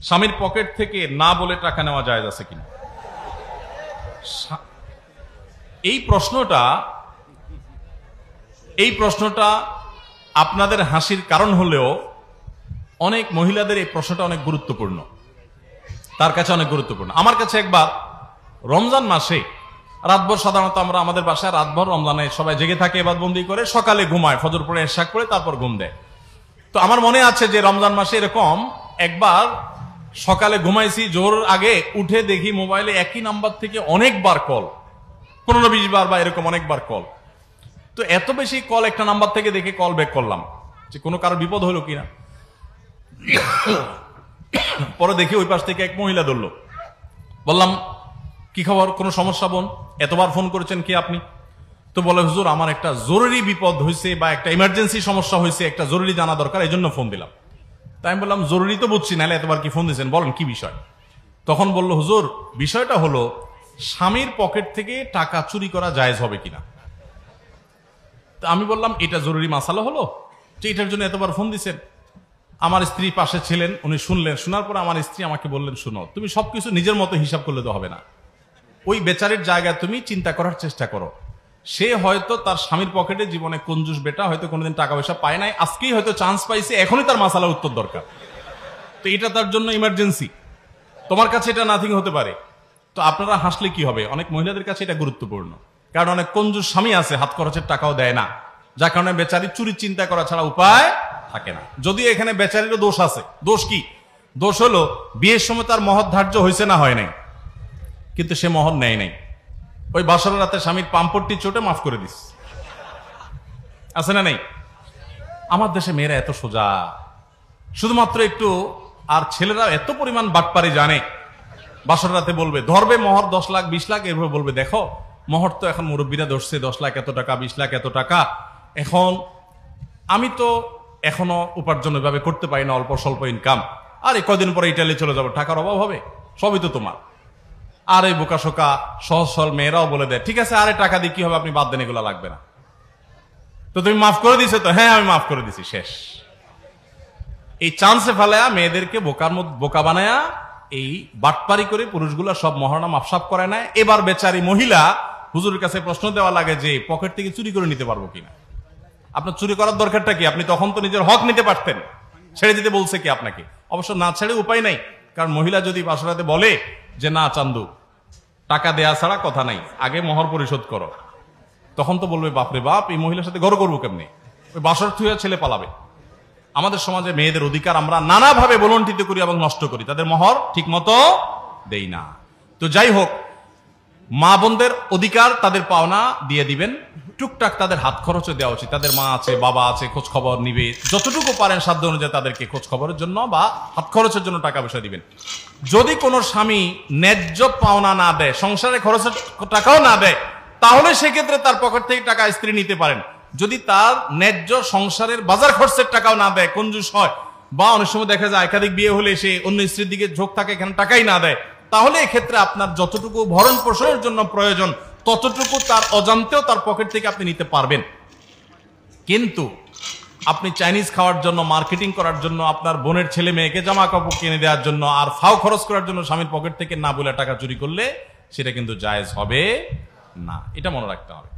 স্বামীর পকেট থেকে না বলে টাকা নেওয়া জায়েজ আছে কিনা? এই প্রশ্নটা আপনাদের হাসির কারণ হলেও অনেক মহিলাদের এই প্রশ্নটা অনেক গুরুত্বপূর্ণ, তার কাছে অনেক গুরুত্বপূর্ণ। আমার কাছে একবার রমজান মাসে রাতভর, সাধারণত আমরা আমাদের বাসায় রাতভর রমজানে সবাই জেগে থাকে, ইবাদতবন্দি করে, সকালে ঘুমায়, ফজর পড়ে ইশরাক পড়ে তারপর ঘুম দেয়। তো আমার মনে আছে যে রমজান মাসে এরকম একবার সকালে ঘুমাইছি, জোর আগে উঠে দেখি মোবাইলে একই নাম্বার থেকে অনেকবার কল, 15-20 বার বা এরকম অনেকবার কল। তো এত বেশি কল একটা নাম্বার থেকে দেখে কল ব্যাক করলাম যে কোনো কারো বিপদ হলো কিনা। পরে দেখি ওই পাশ থেকে এক মহিলা ধরলো। বললাম, কি খবর, কোনো সমস্যা বোন? এতবার ফোন করেছেন, কে আপনি? তো বলে, হুজুর আমার একটা জরুরি বিপদ হয়েছে বা একটা ইমার্জেন্সি সমস্যা হয়েছে, একটা জরুরি জানা দরকার, এই জন্য ফোন দিলাম। তাই আমি বললাম, জরুরি তো বুঝছি, নাহলে এতবার কি ফোন দিয়েছেন, বলেন কি বিষয়। তখন বললো, হুজুর বিষয়টা হলো স্বামীর পকেট থেকে টাকা চুরি করা জায়েজ হবে কিনা। তা আমি বললাম, এটা জরুরি মাসালা হলো যে এটার জন্য এতবার ফোন দিছেন। আমার স্ত্রী পাশে ছিলেন, উনি শুনলেন। শোনার পর আমার স্ত্রী আমাকে বললেন, শুনো, তুমি সবকিছু নিজের মতো হিসাব করলে তো হবে না, ওই বেচারির জায়গায় তুমি চিন্তা করার চেষ্টা করো। সে হয়তো তার স্বামীর পকেটে জীবনে কঞ্জুস বেটা, হয়তো কোনোদিন টাকা পয়সা পায় নাই, আজকেই হয়তো চান্স পাইছে, এখনই তার মাসালার উত্তর দরকার। তো এটা তার জন্য ইমার্জেন্সি, তোমার কাছে এটা নাথিং হতে পারে। তো আপনারা হাসলে কি হবে, অনেক মহিলাদের কাছে এটা গুরুত্বপূর্ণ, কারণ অনেক কঞ্জুস স্বামী আছে, হাত খরচের টাকাও দেয় না, যার কারণে বেচারি চুরি চিন্তা করা ছাড়া উপায় থাকে না। যদিও এখানে বেচারিরও দোষ আছে। দোষ কি? দোষ হলো বিয়ের সময় তার মহর ধার্য হয়েছে না হয় নাই, কিন্তু সে মহর নেয় নাই। ওই বাসর রাতে স্বামীর পাম্পট্টি চোটে মাফ করে দিস, আছে না নেই? আমার দেশে মেয়েরা এত সোজা, শুধুমাত্র একটু। আর ছেলেরা এত পরিমাণ বাটপারি জানে, বাসর রাতে বলবে, ধরবে মোহর 10 লাখ 20 লাখ, এভাবে বলবে, দেখো মোহর তো এখন মুরব্বীরা ধরছে 10 লাখ এত টাকা, 20 লাখ এত টাকা, এখন আমি তো এখনো উপার্জন ওইভাবে করতে পারি না, অল্প স্বল্প ইনকাম, আর এই কদিন পরে ইটালি চলে যাবো, টাকার অভাব হবে, সবই তো তোমার। আর এই বোকাশোকা সহজ সরল মেয়েরাও বলে দেয়, ঠিক আছে, আরে টাকা দিয়ে কি হবে, আপনি বাদ দেন, এগুলো লাগবে না। তো তুমি মাফ করে দিছো তো? হ্যাঁ আমি মাফ করে দিছি, শেষ। এই চান্সে ফেলায়া মেয়েদেরকে বোকা বানায়া এই বাটপারি করে পুরুষগুলা সব মহারণা মাফসাফ করে নেয়। এবার বেচারি মহিলা হুজুরের কাছে প্রশ্ন দেওয়া লাগে যে পকেট থেকে চুরি করে নিতে পারবো কিনা। আপনার চুরি করার দরকারটা কি? আপনি তখন তো নিজের হক নিতে পারতেন, ছেড়ে দিতে বলছে কি আপনাকে? অবশ্য না ছেড়ে উপায় নাই, কারণ মহিলা যদি বাসরাতে বলে যে না চান্দু, টাকা দেয়া ছাড়া কথা নাই, আগে মোহর পরিশোধ করো, তখন তো বলবে বাপরে বাপ, এই মহিলার সাথে ঘর করবো কেমনি, ওই বাসর থুয়া ছেলে পালাবে। আমাদের সমাজে মেয়েদের অধিকার আমরা নানাভাবে বলন্টিত করি এবং নষ্ট করি, তাদের মোহর ঠিক মতো দেই না। তো যাই হোক, মা বোনদের অধিকার, তাদের পাওনা দিয়ে দিবেন, টুকটাক তাদের হাত খরচও দেওয়া উচিত। তাদের মা আছে, বাবা আছে, খোঁজ খবর নিবে, যতটুকু পারেন সাধ্য অনুযায়ী তাদেরকে খোঁজ খবরের জন্য বা হাত খরচের জন্য টাকা পয়সা দিবেন। যদি কোনো স্বামী ন্যায্য পাওনা না দেয়, সংসারে খরচের টাকাও না দেয়, তাহলে সেক্ষেত্রে তার পকেট থেকে টাকা স্ত্রী নিতে পারেন। যদি তার ন্যায্য সংসারের বাজার খরচের টাকাও না দেয়, কঞ্জুস হয়, বা অনেক সময় দেখা যায় একাধিক বিয়ে হলে সে অন্য স্ত্রীর দিকে ঝোঁক থাকে, এখানে টাকাই না দেয়, তাহলে এক্ষেত্রে আপনার যতটুকু ভরণ পোষণের জন্য প্রয়োজন ততটুকু তার অজান্তেও তার পকেট থেকে আপনি নিতে পারবেন। কিন্তু আপনি চাইনিজ খাওয়ার জন্য, মার্কেটিং করার জন্য, আপনার বোনের ছেলে মেয়েকে জামা কাপড় কিনে দেওয়ার জন্য আর ফাও খরচ করার জন্য স্বামীর পকেট থেকে না বলে টাকা চুরি করলে সেটা কিন্তু জায়েজ হবে না, এটা মনে রাখতে হবে।